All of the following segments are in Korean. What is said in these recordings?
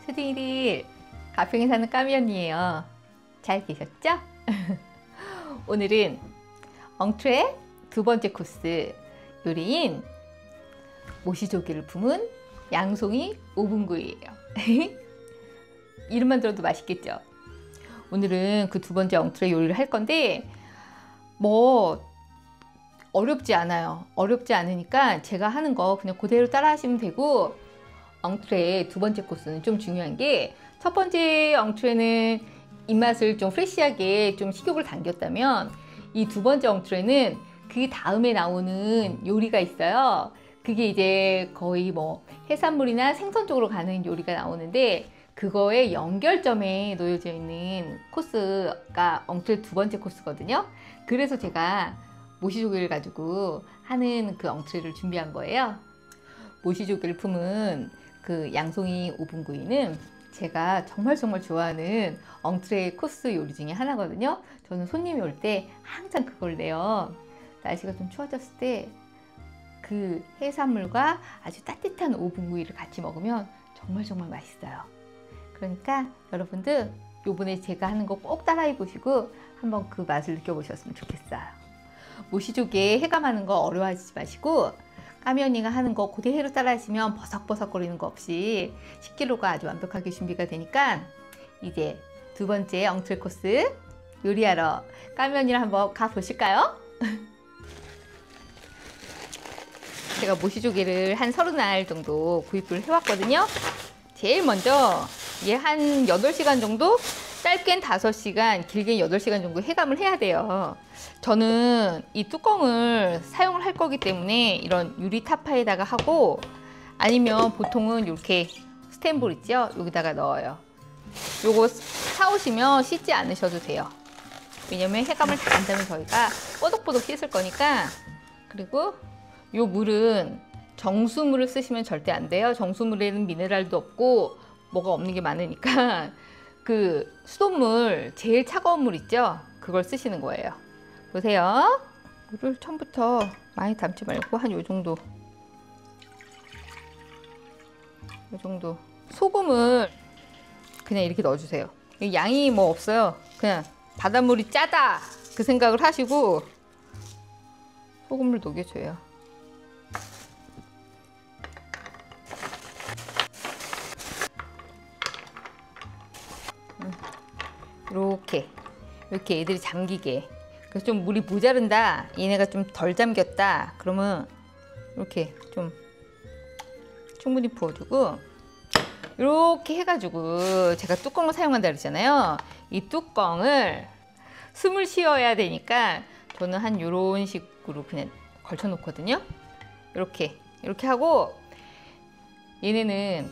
수딩이들, 가평에 사는 까미언니에요. 잘 계셨죠? 오늘은 엉트레 두 번째 코스 요리인 모시조개를 품은 양송이 오븐구이예요. 이름만 들어도 맛있겠죠? 오늘은 그 두 번째 엉트레 요리를 할 건데 뭐 어렵지 않아요. 어렵지 않으니까 제가 하는 거 그냥 그대로 따라 하시면 되고, 엉트레 두 번째 코스는 좀 중요한 게, 첫 번째 엉트레는 입맛을 좀 프레시하게 좀 식욕을 당겼다면, 이 두 번째 엉트레는 그 다음에 나오는 요리가 있어요. 그게 이제 거의 뭐 해산물이나 생선 쪽으로 가는 요리가 나오는데, 그거의 연결점에 놓여져 있는 코스가 엉트레 두 번째 코스거든요. 그래서 제가 모시조개를 가지고 하는 그 엉트레를 준비한 거예요. 모시조개를 품은 그 양송이 오븐구이는 제가 정말 좋아하는 엉트레 코스 요리 중에 하나거든요. 저는 손님이 올 때 항상 그걸 내요. 날씨가 좀 추워졌을 때 그 해산물과 아주 따뜻한 오븐구이를 같이 먹으면 정말 맛있어요. 그러니까 여러분들 요번에 제가 하는 거 꼭 따라해 보시고 한번 그 맛을 느껴보셨으면 좋겠어요. 모시조개 해감하는 거 어려워하지 마시고, 까미언니가 하는 거 그대로 따라 하시면 버석버석거리는 거 없이 10kg가 아주 완벽하게 준비가 되니까, 이제 두 번째 엉트레 코스 요리하러 까미언니랑 한번 가보실까요? 제가 모시조개를 한 30알 정도 구입을 해왔거든요. 제일 먼저 얘 한 8시간 정도, 짧게는 5시간, 길게는 8시간 정도 해감을 해야 돼요. 저는 이 뚜껑을 사용을 할 거기 때문에 이런 유리 타파에다가 하고, 아니면 보통은 이렇게 스텐볼 있죠? 여기다가 넣어요. 요거 사오시면 씻지 않으셔도 돼요. 왜냐면 해감을 다 한 다음에 저희가 뽀독뽀독 씻을 거니까. 그리고 요 물은 정수물을 쓰시면 절대 안 돼요. 정수물에는 미네랄도 없고 뭐가 없는 게 많으니까 그 수돗물, 제일 차가운 물 있죠? 그걸 쓰시는 거예요. 보세요. 물을 처음부터 많이 담지 말고 한 요 정도. 요 정도. 소금을 그냥 이렇게 넣어주세요. 양이 뭐 없어요. 그냥 바닷물이 짜다 그 생각을 하시고 소금을 녹여줘요. 이렇게 애들이 잠기게. 그래서 좀 물이 모자른다, 얘네가 좀 덜 잠겼다 그러면 이렇게 좀 충분히 부어주고, 이렇게 해가지고 제가 뚜껑을 사용한다 그랬잖아요. 이 뚜껑을 숨을 쉬어야 되니까 저는 한 요런 식으로 그냥 걸쳐 놓거든요. 이렇게 하고, 얘네는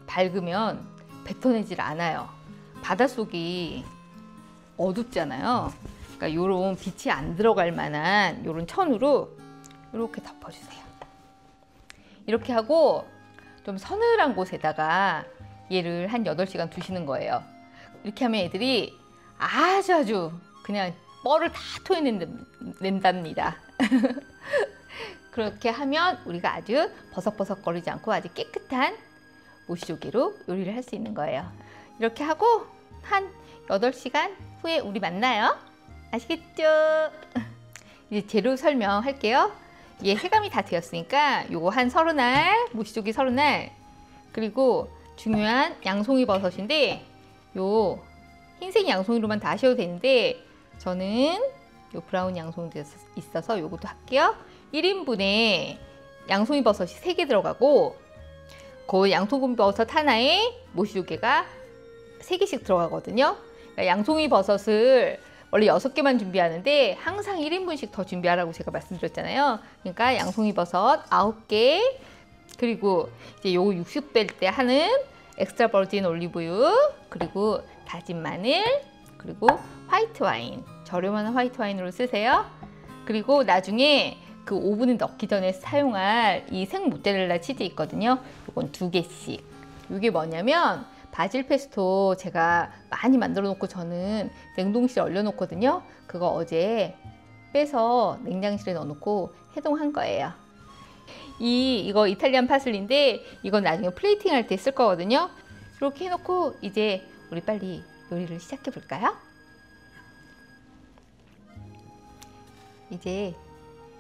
밝으면 뱉어내질 않아요. 바닷속이 어둡잖아요. 그러니까 요런 빛이 안 들어갈 만한 요런 천으로 이렇게 덮어주세요. 이렇게 하고 좀 서늘한 곳에다가 얘를 한 8시간 두시는 거예요. 이렇게 하면 애들이 아주 그냥 뻘을 다 토해낸답니다. 그렇게 하면 우리가 아주 버석버석거리지 않고 아주 깨끗한 모시조개로 요리를 할 수 있는 거예요. 이렇게 하고 한 8시간 후에 우리 만나요. 아시겠죠? 이제 재료 설명할게요. 얘 해감이 다 되었으니까 요거 한 30알, 모시조개 30알, 그리고 중요한 양송이 버섯인데 요 흰색 양송이로만 다 하셔도 되는데 저는 요 브라운 양송이도 있어서 요것도 할게요. 1인분에 양송이 버섯이 3개 들어가고, 그 양송이 버섯 하나에 모시조개가 3개씩 들어가거든요. 그러니까 양송이 버섯을 원래 6개만 준비하는데 항상 1인분씩 더 준비하라고 제가 말씀드렸잖아요. 그러니까 양송이 버섯 9개, 그리고 이제 요 60뺄 때 하는 엑스트라 버진 올리브유, 그리고 다진 마늘, 그리고 화이트 와인, 저렴한 화이트 와인으로 쓰세요. 그리고 나중에 그 오븐에 넣기 전에 사용할 이 생 모짜렐라 치즈 있거든요. 이건 2개씩. 이게 뭐냐면 바질 페스토 제가 많이 만들어 놓고 저는 냉동실에 얼려 놓거든요. 그거 어제 빼서 냉장실에 넣어 놓고 해동한 거예요. 이거 이탈리안 파슬리인데 이건 나중에 플레이팅 할 때 쓸 거거든요. 이렇게 해놓고 이제 우리 빨리 요리를 시작해 볼까요? 이제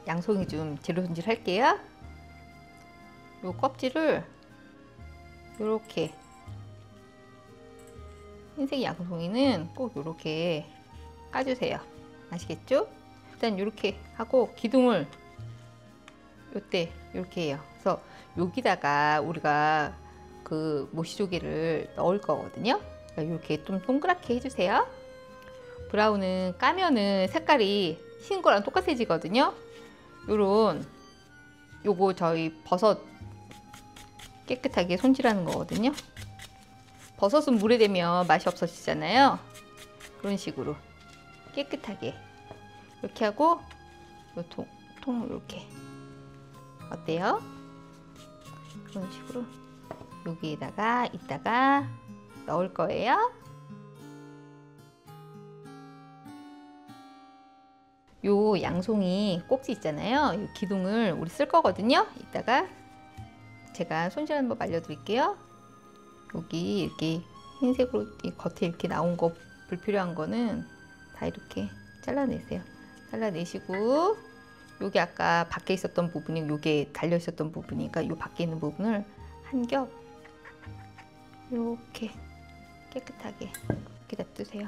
양송이 좀 재료 손질 할게요. 요 껍질을 요렇게, 흰색 양송이는 꼭 요렇게 까주세요. 아시겠죠? 일단 요렇게 하고 기둥을 요때 요렇게 해요. 그래서 여기다가 우리가 그 모시조개를 넣을 거거든요. 그러니까 이렇게 좀 동그랗게 해주세요. 브라운은 까면은 색깔이 흰 거랑 똑같아지거든요. 요거 저희 버섯 깨끗하게 손질하는 거거든요. 버섯은 물에 대면 맛이 없어지잖아요. 그런 식으로 깨끗하게 이렇게 하고 요 통 이렇게 어때요? 그런 식으로 여기에다가 이따가 넣을 거예요. 요 양송이 꼭지 있잖아요. 이 기둥을 우리 쓸 거거든요. 이따가 제가 손질 한번 알려드릴게요. 여기 이렇게 흰색으로 이 겉에 이렇게 나온 거 불필요한 거는 다 이렇게 잘라내세요. 잘라내시고 여기 아까 밖에 있었던 부분이 요게 달려 있었던 부분이니까 요 밖에 있는 부분을 한 겹 이렇게 깨끗하게 이렇게 놔두세요.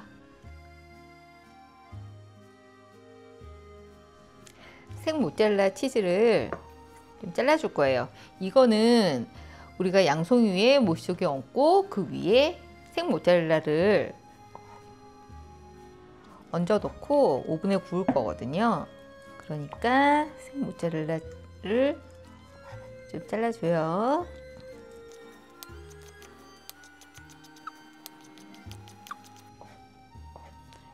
생 모짜렐라 치즈를 좀 잘라줄 거예요. 이거는 우리가 양송이 위에 모시조개 얹고 그 위에 생 모짜렐라를 얹어 놓고 오븐에 구울 거거든요. 그러니까 생 모짜렐라를 좀 잘라줘요.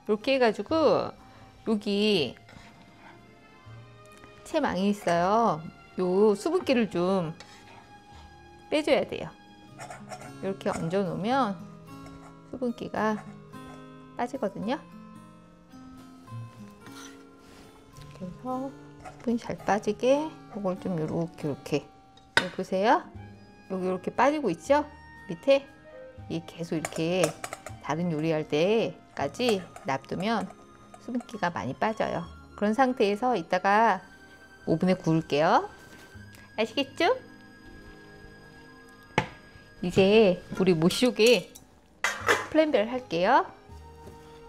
이렇게 해가지고 여기 채망이 있어요. 요 수분기를 좀 빼줘야 돼요. 이렇게 얹어 놓으면 수분기가 빠지거든요. 그래서 수분이 잘 빠지게 이걸 좀 이렇게 보세요. 여기 이렇게 빠지고 있죠? 밑에 이 계속 이렇게 다른 요리할 때까지 놔두면 수분기가 많이 빠져요. 그런 상태에서 이따가 오븐에 구울게요. 아시겠죠? 이제 우리 모시조개 플랜베를 할게요.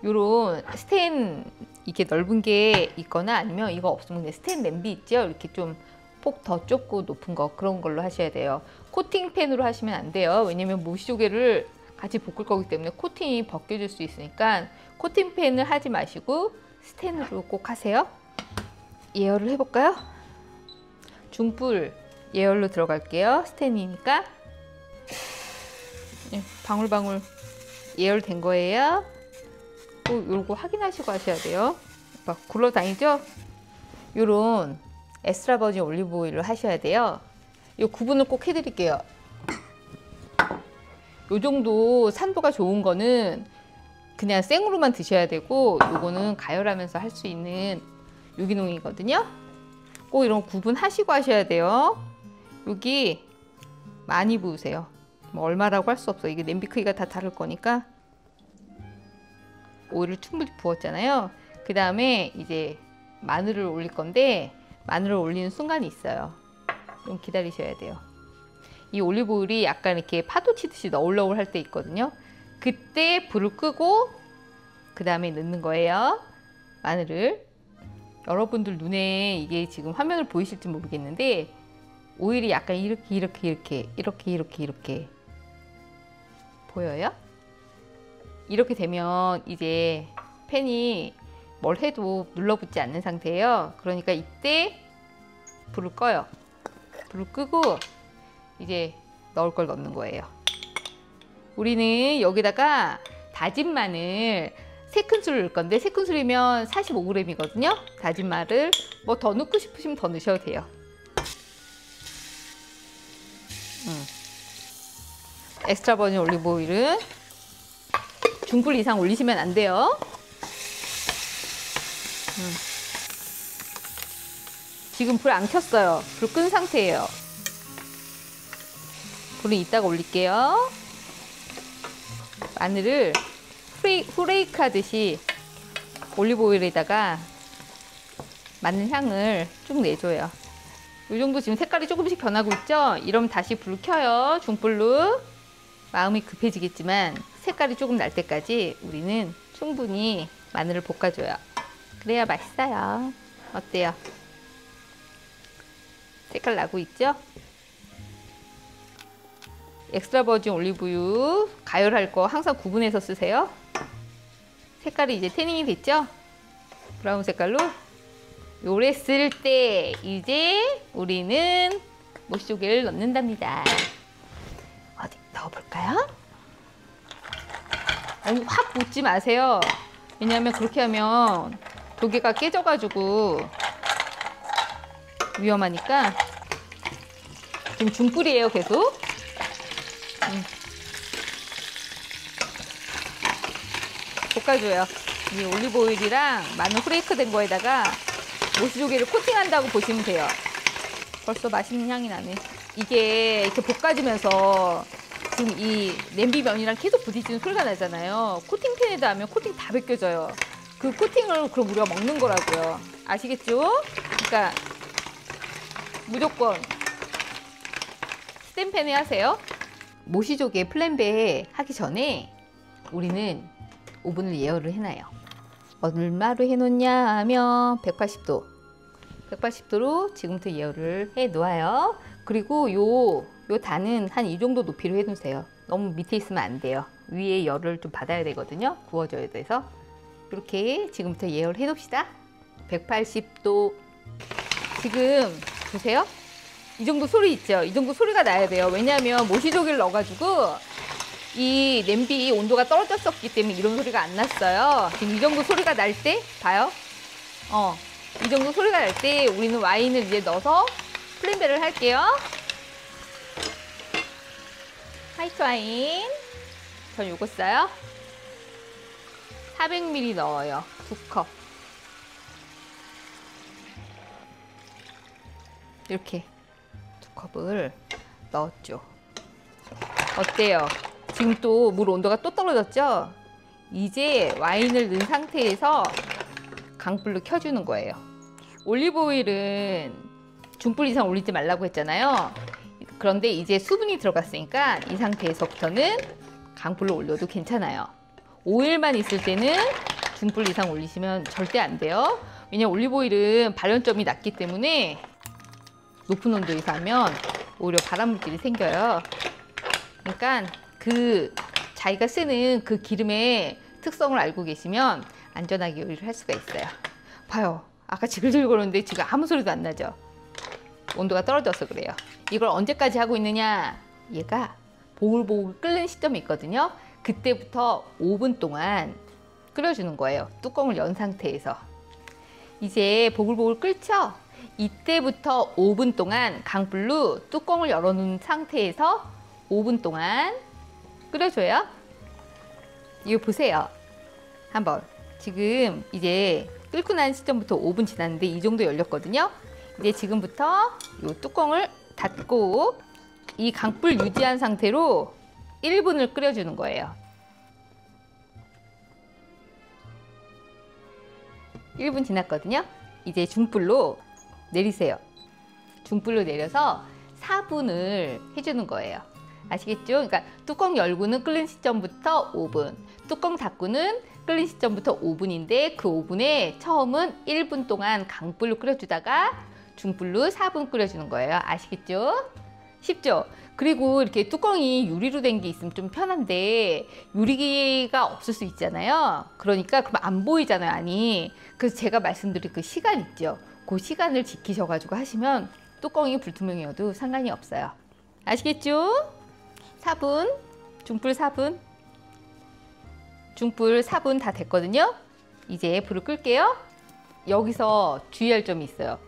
요런 스텐 이게 넓은 게 있거나 아니면 이거 없으면 스텐 냄비 있죠? 이렇게 좀 폭 더 좁고 높은 거 그런 걸로 하셔야 돼요. 코팅팬으로 하시면 안 돼요. 왜냐면 모시조개를 같이 볶을 거기 때문에 코팅이 벗겨질 수 있으니까 코팅팬을 하지 마시고 스텐으로 꼭 하세요. 예열을 해볼까요? 중불 예열로 들어갈게요. 스텐이니까 방울방울 예열된 거예요. 또 요거 확인하시고 하셔야 돼요. 막 굴러다니죠? 요런 에스트라 버진 올리브 오일을 하셔야 돼요. 요 구분을 꼭 해드릴게요. 요 정도 산도가 좋은 거는 그냥 생으로만 드셔야 되고 요거는 가열하면서 할 수 있는 유기농이거든요. 꼭 이런 구분하시고 하셔야 돼요. 여기 많이 부으세요. 뭐 얼마라고 할 수 없어. 이게 냄비 크기가 다 다를 거니까. 오일을 충분히 부었잖아요. 그 다음에 이제 마늘을 올릴 건데 마늘을 올리는 순간이 있어요. 좀 기다리셔야 돼요. 이 올리브 오일이 약간 이렇게 파도 치듯이 너울너울 할 때 있거든요. 그때 불을 끄고 그 다음에 넣는 거예요. 마늘을. 여러분들 눈에 이게 지금 화면을 보이실지 모르겠는데 오일이 약간 이렇게 보여요? 이렇게 되면 이제 팬이 뭘 해도 눌러붙지 않는 상태예요. 그러니까 이때 불을 꺼요. 불을 끄고 이제 넣을 걸 넣는 거예요. 우리는 여기다가 다진 마늘 3큰술을 넣을 건데 3큰술이면 45g이거든요. 다진 마늘 뭐 더 넣고 싶으시면 더 넣으셔도 돼요. 엑스트라 버진 올리브 오일은 중불 이상 올리시면 안 돼요. 지금 불 안 켰어요. 불 끈 상태예요. 불은 이따가 올릴게요. 마늘을 후레이크 하듯이 올리브 오일에다가 마늘 향을 쭉 내줘요. 이 정도 지금 색깔이 조금씩 변하고 있죠? 이러면 다시 불 켜요. 중불로. 마음이 급해지겠지만 색깔이 조금 날 때까지 우리는 충분히 마늘을 볶아줘요. 그래야 맛있어요. 어때요? 색깔 나고 있죠? 엑스트라 버진 올리브유 가열할 거 항상 구분해서 쓰세요. 색깔이 이제 태닝이 됐죠? 브라운 색깔로. 요랬을 때 이제 우리는 모시조개를 넣는답니다. 어디 넣어볼까요? 확 묻지 마세요. 왜냐하면 그렇게 하면 조개가 깨져가지고 위험하니까. 지금 중불이에요, 계속. 볶아줘요. 이 올리브 오일이랑 마늘 후레이크 된 거에다가 모시조개를 코팅한다고 보시면 돼요. 벌써 맛있는 향이 나네. 이게 이렇게 볶아지면서 지금 이 냄비면이랑 계속 부딪히는 소리가 나잖아요. 코팅팬에다 하면 코팅 다 벗겨져요. 그 코팅을 그럼 우리가 먹는 거라고요. 아시겠죠? 그러니까 무조건 스텐팬에 하세요. 모시조개 플랜베 하기 전에 우리는 오븐을 예열을 해놔요. 얼마로 해놓냐 하면 180도. 180도로 지금부터 예열을 해 놓아요. 그리고 요 단은 한 이 정도 높이로 해 놓으세요. 너무 밑에 있으면 안 돼요. 위에 열을 좀 받아야 되거든요. 구워져야 돼서. 이렇게 지금부터 예열을 해 놓읍시다. 180도. 지금 보세요. 이 정도 소리 있죠? 이 정도 소리가 나야 돼요. 왜냐하면 모시조개를 넣어가지고 이 냄비 온도가 떨어졌었기 때문에 이런 소리가 안 났어요. 지금 이 정도 소리가 날 때 봐요. 이 정도 소리가 날 때 우리는 와인을 이제 넣어서 플랜베를 할게요. 화이트 와인. 전 요거 써요. 400ml 넣어요. 2컵. 이렇게 2컵을 넣었죠. 어때요? 지금 또 물 온도가 또 떨어졌죠? 이제 와인을 넣은 상태에서 강불로 켜주는 거예요. 올리브 오일은 중불 이상 올리지 말라고 했잖아요. 그런데 이제 수분이 들어갔으니까 이 상태에서부터는 강불로 올려도 괜찮아요. 오일만 있을 때는 중불 이상 올리시면 절대 안 돼요. 왜냐면 올리브 오일은 발연점이 낮기 때문에 높은 온도에서 하면 오히려 발암물질이 생겨요. 그러니까 자기가 쓰는 그 기름의 특성을 알고 계시면 안전하게 요리를 할 수가 있어요. 봐요. 아까 지글지글 거렸는데 지금 아무 소리도 안 나죠? 온도가 떨어져서 그래요. 이걸 언제까지 하고 있느냐? 얘가 보글보글 끓는 시점이 있거든요. 그때부터 5분 동안 끓여주는 거예요. 뚜껑을 연 상태에서. 이제 보글보글 끓죠? 이때부터 5분 동안 강불로 뚜껑을 열어놓은 상태에서 5분 동안 끓여줘요. 이거 보세요. 한번. 지금 이제 끓고 난 시점부터 5분 지났는데 이 정도 열렸거든요. 이제 지금부터 이 뚜껑을 닫고 이 강불 유지한 상태로 1분을 끓여주는 거예요. 1분 지났거든요. 이제 중불로 내리세요. 중불로 내려서 4분을 해주는 거예요. 아시겠죠? 그러니까 뚜껑 열고는 끓는 시점부터 5분, 뚜껑 닫고는 끓는 시점부터 5분인데 그 5분에 처음은 1분 동안 강불로 끓여주다가 중불로 4분 끓여주는 거예요. 아시겠죠? 쉽죠? 그리고 이렇게 뚜껑이 유리로 된 게 있으면 좀 편한데 유리가 없을 수 있잖아요. 그러니까 그럼 안 보이잖아요, 안이. 그래서 제가 말씀드린 그 시간 있죠? 그 시간을 지키셔가지고 하시면 뚜껑이 불투명이어도 상관이 없어요. 아시겠죠? 4분, 중불 4분, 중불 4분 다 됐거든요. 이제 불을 끌게요. 여기서 주의할 점이 있어요.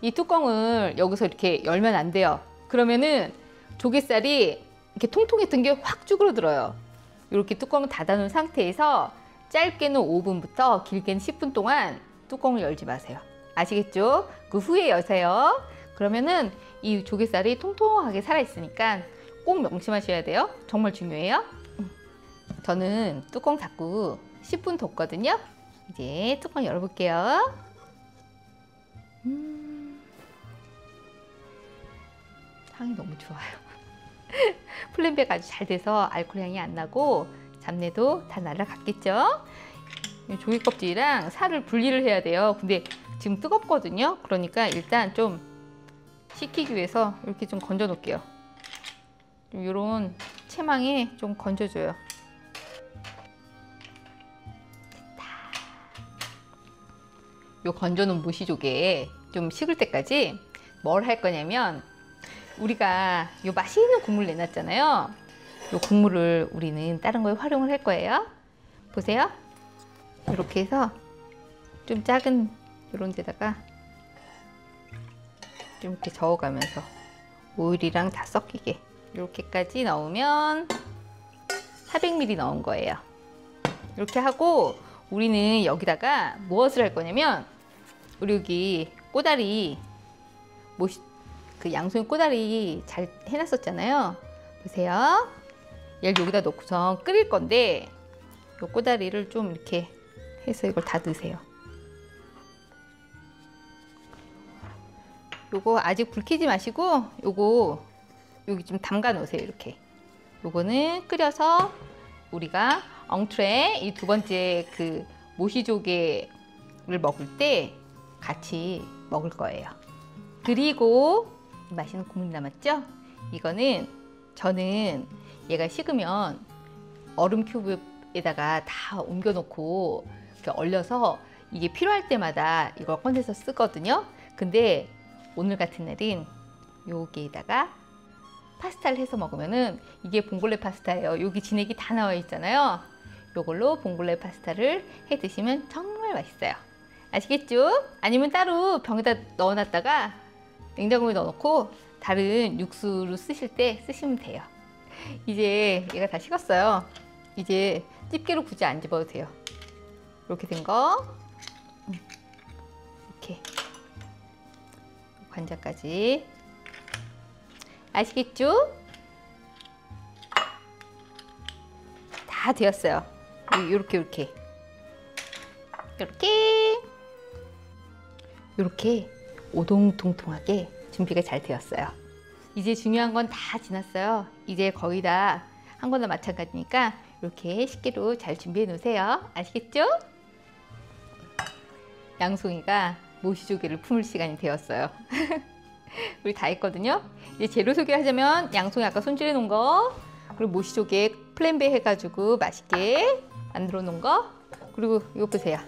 이 뚜껑을 여기서 이렇게 열면 안 돼요. 그러면은 조갯살이 이렇게 통통했던 게 확 쭈그러들어요. 이렇게 뚜껑을 닫아놓은 상태에서 짧게는 5분부터 길게는 10분 동안 뚜껑을 열지 마세요. 아시겠죠? 그 후에 여세요. 그러면은 이 조개살이 통통하게 살아있으니까 꼭 명심하셔야 돼요. 정말 중요해요. 저는 뚜껑 닫고 10분 뒀거든요. 이제 뚜껑 열어볼게요. 향이 너무 좋아요. 플랜베가 아주 잘 돼서 알코올 향이 안 나고 잡내도 다 날아갔겠죠? 조개 껍질이랑 살을 분리를 해야 돼요. 근데 지금 뜨겁거든요. 그러니까 일단 좀 식히기 위해서 이렇게 좀 건져 놓을게요. 이런 채망에 좀 건져줘요. 요 건져놓은 모시조개 좀 식을 때까지 뭘 할 거냐면, 우리가 요 맛있는 국물 내놨잖아요. 요 국물을 우리는 다른 거에 활용을 할 거예요. 보세요. 이렇게 해서 좀 작은 이런 데다가 좀 이렇게 저어가면서 오일이랑 다 섞이게 이렇게까지 넣으면 400ml 넣은 거예요. 이렇게 하고 우리는 여기다가 무엇을 할 거냐면, 우리 여기 꼬다리 그 양송이 꼬다리 잘 해놨었잖아요. 보세요. 얘를 여기다 놓고서 끓일 건데, 요 꼬다리를 좀 이렇게 해서 이걸 다 넣으세요. 요거 아직 불 켜지 마시고 요거 여기 좀 담가 놓으세요. 이렇게 요거는 끓여서 우리가 엉트레 이 두 번째 그 모시조개를 먹을 때 같이 먹을 거예요. 그리고 맛있는 국물이 남았죠? 이거는 저는 얘가 식으면 얼음 큐브에다가 다 옮겨 놓고 이렇게 얼려서 이게 필요할 때마다 이걸 꺼내서 쓰거든요. 근데 오늘 같은 날은 여기에다가 파스타를 해서 먹으면은, 이게 봉골레 파스타예요. 여기 진액이 다 나와 있잖아요. 요걸로 봉골레 파스타를 해 드시면 정말 맛있어요. 아시겠죠? 아니면 따로 병에다 넣어놨다가 냉장고에 넣어놓고 다른 육수로 쓰실 때 쓰시면 돼요. 이제 얘가 다 식었어요. 이제 집게로 굳이 안 집어도 돼요. 이렇게 된 거, 이렇게 관자까지. 아시겠죠? 다 되었어요. 이렇게 오동통통하게 준비가 잘 되었어요. 이제 중요한 건 다 지났어요. 이제 거의 다 한 거나 마찬가지니까 이렇게 식기로 잘 준비해 놓으세요. 아시겠죠? 양송이가 모시조개를 품을 시간이 되었어요. 우리 다 했거든요. 이제 재료 소개하자면, 양송이 아까 손질해 놓은 거, 그리고 모시조개 플랜베 해가지고 맛있게 만들어 놓은 거, 그리고 이거 보세요.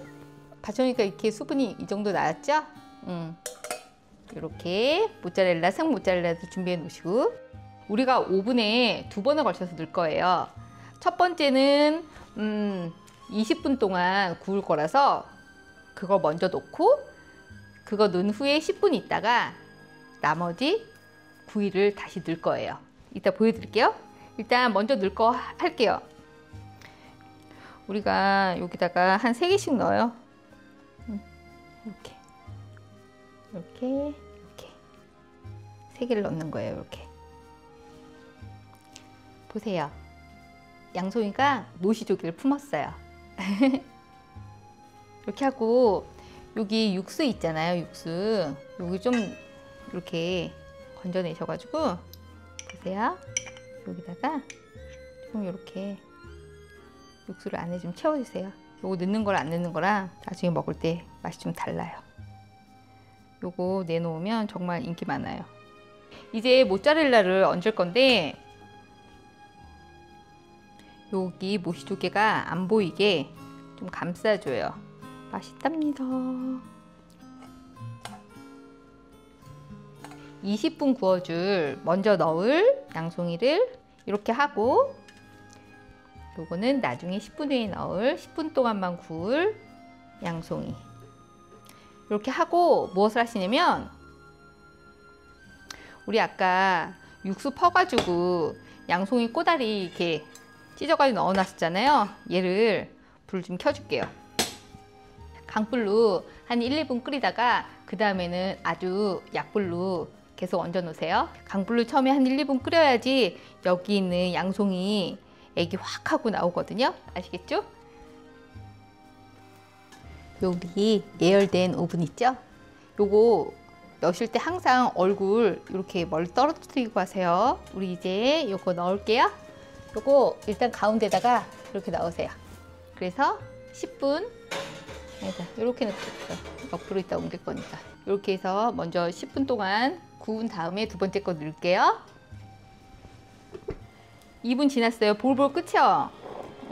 받쳐놓으니까 이렇게 수분이 이 정도 나왔죠? 이렇게 모짜렐라, 생 모짜렐라도 준비해 놓으시고, 우리가 오븐에 2번에 걸쳐서 넣을 거예요. 첫 번째는 20분 동안 구울 거라서 그거 먼저 넣고, 그거 넣은 후에 10분 있다가 나머지 구이를 다시 넣을 거예요. 이따 보여드릴게요. 일단 먼저 넣을 거 할게요. 우리가 여기다가 한 3개씩 넣어요. 이렇게 3개를 넣는 거예요. 이렇게 보세요. 양송이가 모시조개를 품었어요. 이렇게 하고, 여기 육수 있잖아요. 육수 여기 좀 이렇게 건져내셔가지고, 보세요. 여기다가 좀 이렇게 육수를 안에 좀 채워주세요. 요거 넣는 거랑 안 넣는 거랑 나중에 먹을 때 맛이 좀 달라요. 요거 내놓으면 정말 인기 많아요. 이제 모짜렐라를 얹을 건데, 여기 모시조개가 안 보이게 좀 감싸줘요. 맛있답니다. 20분 구워줄 먼저 넣을 양송이를 이렇게 하고, 요거는 나중에 10분 후에 넣을 10분 동안만 구울 양송이, 이렇게 하고 무엇을 하시냐면, 우리 아까 육수 퍼가지고 양송이 꼬다리 이렇게 찢어가지고 넣어놨었잖아요. 얘를 불 좀 켜줄게요. 강불로 한 1, 2분 끓이다가 그 다음에는 아주 약불로 계속 얹어 놓으세요. 강불로 처음에 한 1, 2분 끓여야지 여기 있는 양송이 액이 확 하고 나오거든요. 아시겠죠? 여기 예열된 오븐 있죠? 요거 넣으실 때 항상 얼굴 이렇게 멀리 떨어뜨리고 하세요. 우리 이제 요거 넣을게요. 요거 일단 가운데다가 이렇게 넣으세요. 그래서 10분 이렇게 넣겠어요. 옆으로 이따 옮길 거니까. 이렇게 해서 먼저 10분 동안 구운 다음에 두 번째 거 넣을게요. 2분 지났어요. 볼볼 끓죠?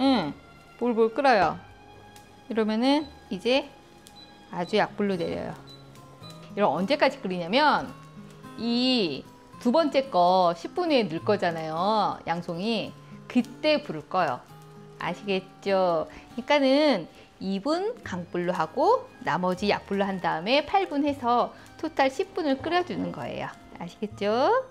응, 볼볼 끓어요. 이러면은 이제 아주 약불로 내려요. 이럼 언제까지 끓이냐면 이 두 번째 거 10분 후에 넣을 거잖아요. 양송이. 그때 불을 꺼요. 아시겠죠? 그러니까는 2분 강불로 하고 나머지 약불로 한 다음에 8분 해서 토탈 10분을 끓여주는 거예요. 아시겠죠?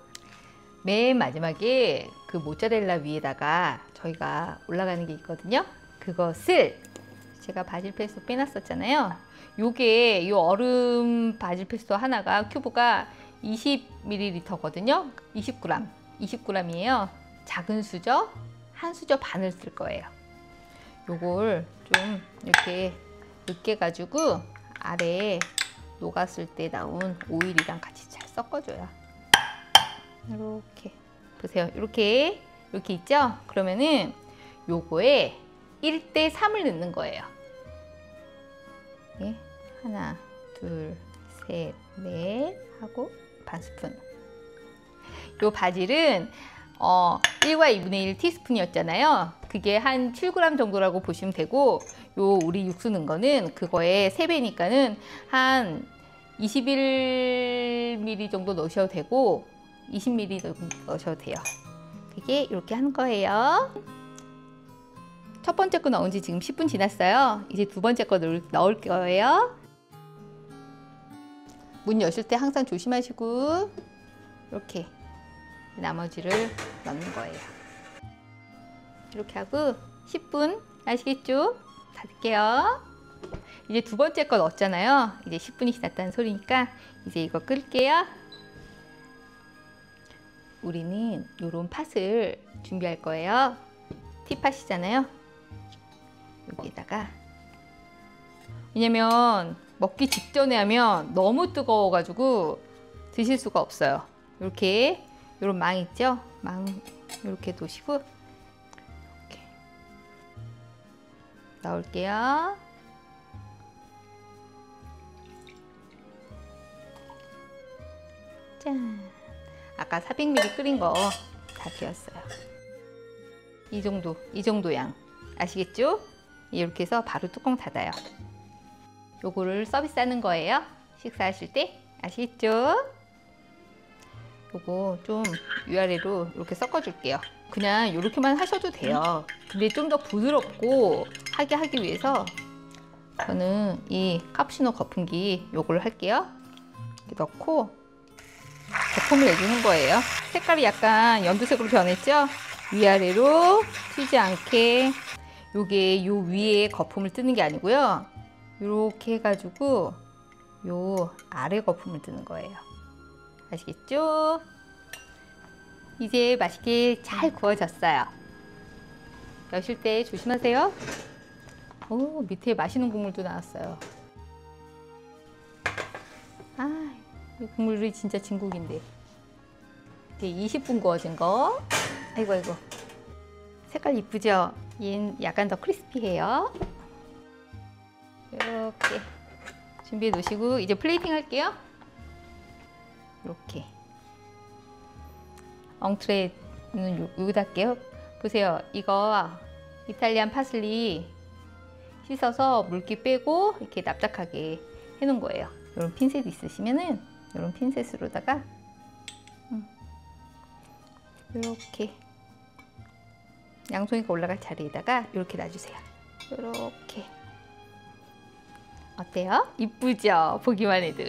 맨 마지막에 그 모짜렐라 위에다가 저희가 올라가는 게 있거든요. 그것을 제가 바질 페스토 빼놨었잖아요. 요게 요 얼음 바질 페스토 하나가 큐브가 20ml거든요. 20g이에요. 작은 수저 한 수저 반을 쓸 거예요. 요걸 좀 이렇게 으깨가지고 아래에 녹았을 때 나온 오일이랑 같이 잘 섞어줘요. 이렇게 보세요. 이렇게 있죠? 그러면은 요거에 1대 3을 넣는 거예요. 네, 하나, 둘, 셋, 넷 하고 반 스푼. 요 바질은 1과 2분의 1 티스푼이었잖아요. 그게 한 7g 정도라고 보시면 되고, 요 우리 육수 넣은 거는 그거의 3배니까는 한 21ml 정도 넣으셔도 되고 20ml 넣으셔도 돼요. 그게 이렇게 하는 거예요. 첫 번째 거 넣은 지 지금 10분 지났어요. 이제 두 번째 거 넣을 거예요. 문 여실 때 항상 조심하시고 이렇게 나머지를 넣는 거예요. 이렇게 하고 10분 아시겠죠? 닫을게요. 이제 두 번째 거 넣었잖아요. 이제 10분이 지났다는 소리니까 이제 이거 끌게요. 우리는 요런 팥을 준비할 거예요. 티팥이잖아요. 여기다가 왜냐면 먹기 직전에 하면 너무 뜨거워가지고 드실 수가 없어요. 이렇게 요런 망 있죠? 망 이렇게 놓으시고 이렇게 넣을게요. 짠! 아까 400ml 끓인 거 다 비웠어요. 이 정도 양 아시겠죠? 이렇게 해서 바로 뚜껑 닫아요. 요거를 서비스하는 거예요. 식사하실 때 아시겠죠? 요거 좀 위아래로 이렇게 섞어 줄게요. 그냥 이렇게만 하셔도 돼요. 근데 좀 더 부드럽고 하게 하기 위해서 저는 이 카푸치노 거품기 요걸 할게요. 이렇게 넣고 거품을 내주는 거예요. 색깔이 약간 연두색으로 변했죠? 위아래로 튀지 않게. 요게 요 위에 거품을 뜨는 게 아니고요. 이렇게 해가지고 요 아래 거품을 뜨는 거예요. 아시겠죠? 이제 맛있게 잘 구워졌어요. 여실 때 조심하세요. 오, 밑에 맛있는 국물도 나왔어요. 아, 이 국물이 진짜 진국인데. 이제 20분 구워진 거. 아이고 아이고. 색깔 이쁘죠? 얘는 약간 더 크리스피해요. 이렇게 준비해 놓으시고 이제 플레이팅 할게요. 이렇게 엉트레는 여기다 할게요. 보세요. 이거 이탈리안 파슬리 씻어서 물기 빼고 이렇게 납작하게 해 놓은 거예요. 이런 핀셋 있으시면은 이런 핀셋으로다가 이렇게 양송이가 올라갈 자리에다가 이렇게 놔주세요. 이렇게 어때요? 이쁘죠? 보기만 해도.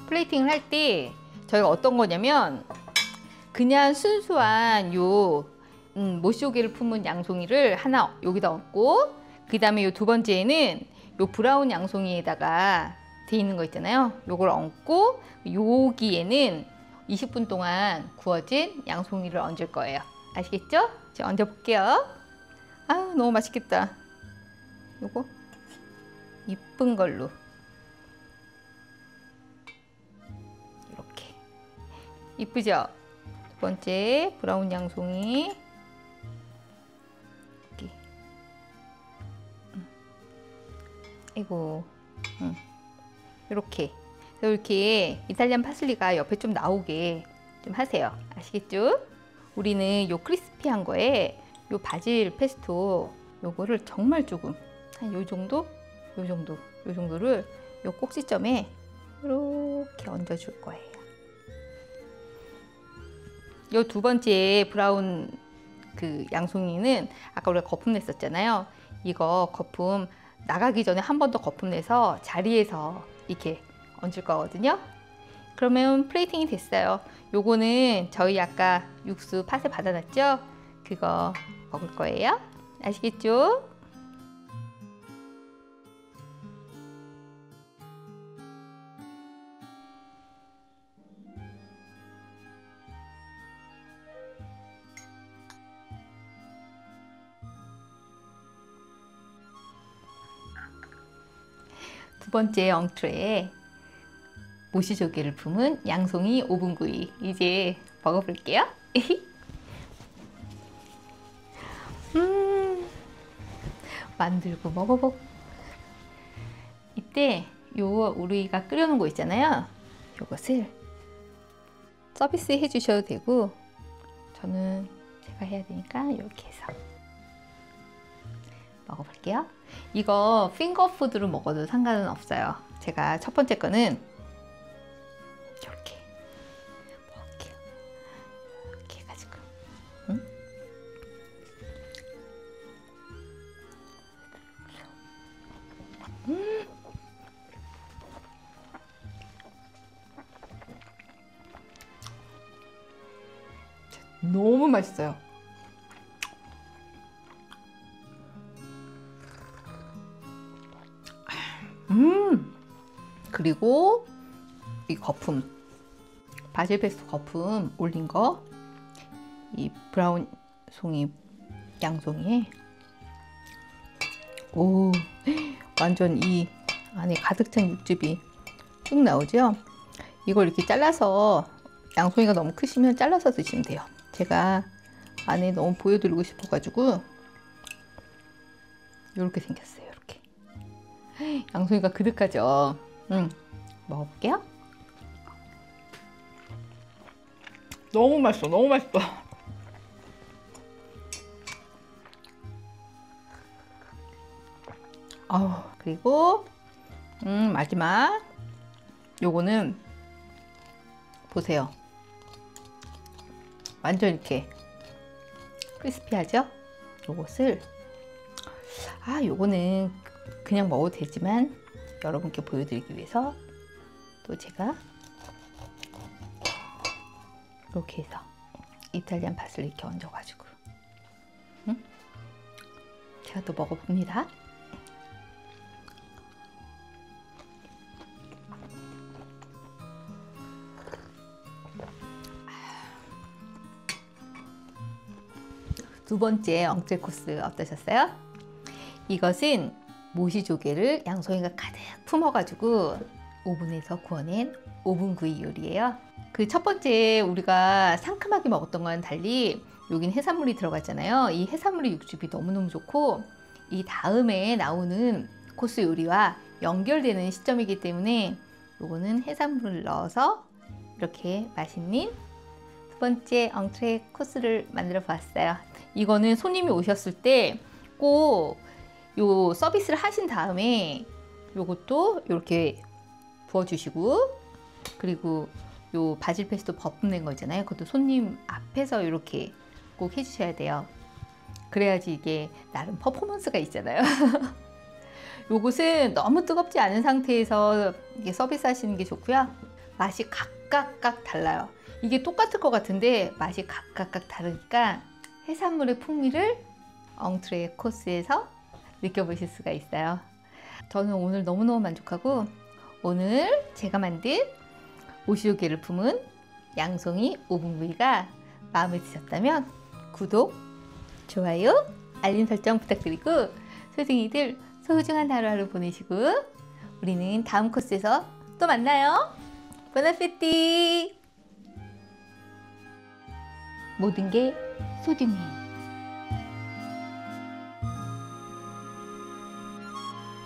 플레이팅을 할 때 저희가 어떤 거냐면 그냥 순수한 요 모시조개를 품은 양송이를 하나 여기다 얹고, 그 다음에 요 두 번째에는 요 브라운 양송이에다가 돼 있는 거 있잖아요. 요걸 얹고, 여기에는 20분 동안 구워진 양송이를 얹을 거예요. 아시겠죠? 제가 얹어 볼게요. 아, 너무 맛있겠다. 요거 이쁜 걸로 이렇게 이쁘죠? 두 번째 브라운 양송이 여기. 아이고, 이렇게 이탈리안 파슬리가 옆에 좀 나오게 좀 하세요. 아시겠죠? 우리는 요 크리스피한 거에 요 바질 페스토 요거를 정말 조금, 한 요 정도를 요 꼭지점에 이렇게 얹어 줄 거예요. 요 두 번째 브라운 그 양송이는 아까 우리가 거품 냈었잖아요. 이거 거품 나가기 전에 한 번 더 거품 내서 자리에서 이렇게 얹을 거거든요. 그러면 플레이팅이 됐어요. 요거는 저희 아까 육수 팥에 받아놨죠? 그거 먹을 거예요. 아시겠죠? 두 번째 엉트레에 모시조개를 품은 양송이 오븐구이 이제 먹어볼게요. 만들고 먹어보고. 이때 요 우리가 끓여놓은 거 있잖아요. 요것을 서비스 해주셔도 되고, 저는 제가 해야 되니까 이렇게 해서 먹어볼게요. 이거 핑거푸드로 먹어도 상관은 없어요. 제가 첫 번째 거는 이렇게 먹을게요. 이렇게 해가지고, 너무 맛있어요. 그리고 이 거품, 바질 페스토 거품 올린 거, 이 브라운 송이 양송이에, 오, 완전 이 안에 가득 찬 육즙이 쭉 나오죠. 이걸 이렇게 잘라서, 양송이가 너무 크시면 잘라서 드시면 돼요. 제가 안에 너무 보여드리고 싶어가지고 이렇게 생겼어요. 이렇게 양송이가 그득하죠. 먹어볼게요. 너무 맛있어, 너무 맛있어. 그리고 마지막 요거는 보세요. 완전 이렇게 크리스피하죠? 요것을 요거는 그냥 먹어도 되지만 여러분께 보여드리기 위해서 또 제가 이렇게 해서 이탈리안 팥을 이렇게 얹어가지고 제가 또 먹어봅니다. 두 번째 엉클 코스 어떠셨어요? 이것은 모시조개를 양송이가 가득 품어가지고 오븐에서 구워낸 오븐구이 요리예요. 그 첫 번째 우리가 상큼하게 먹었던 거와는 달리 여긴 해산물이 들어갔잖아요. 이 해산물의 육즙이 너무너무 좋고, 이 다음에 나오는 코스 요리와 연결되는 시점이기 때문에 요거는 해산물을 넣어서 이렇게 맛있는 두 번째 엉트레 코스를 만들어 보았어요. 이거는 손님이 오셨을 때 꼭 요 서비스를 하신 다음에 요것도 이렇게 부어주시고, 그리고 요 바질 페스토 거품 낸 거 있잖아요. 그것도 손님 앞에서 이렇게 꼭 해주셔야 돼요. 그래야지 이게 나름 퍼포먼스가 있잖아요. 요것은 너무 뜨겁지 않은 상태에서 이게 서비스 하시는 게 좋고요. 맛이 각각 달라요. 이게 똑같을 것 같은데 맛이 각각 다르니까 해산물의 풍미를 엉트레 코스에서 느껴보실 수가 있어요. 저는 오늘 너무너무 만족하고 오늘 제가 만든 오시오게를 품은 양송이 오븐구이가 마음에 드셨다면 구독, 좋아요, 알림 설정 부탁드리고 소중이들 소중한 하루하루 보내시고 우리는 다음 코스에서 또 만나요. 보나페티. 모든 게 소중해.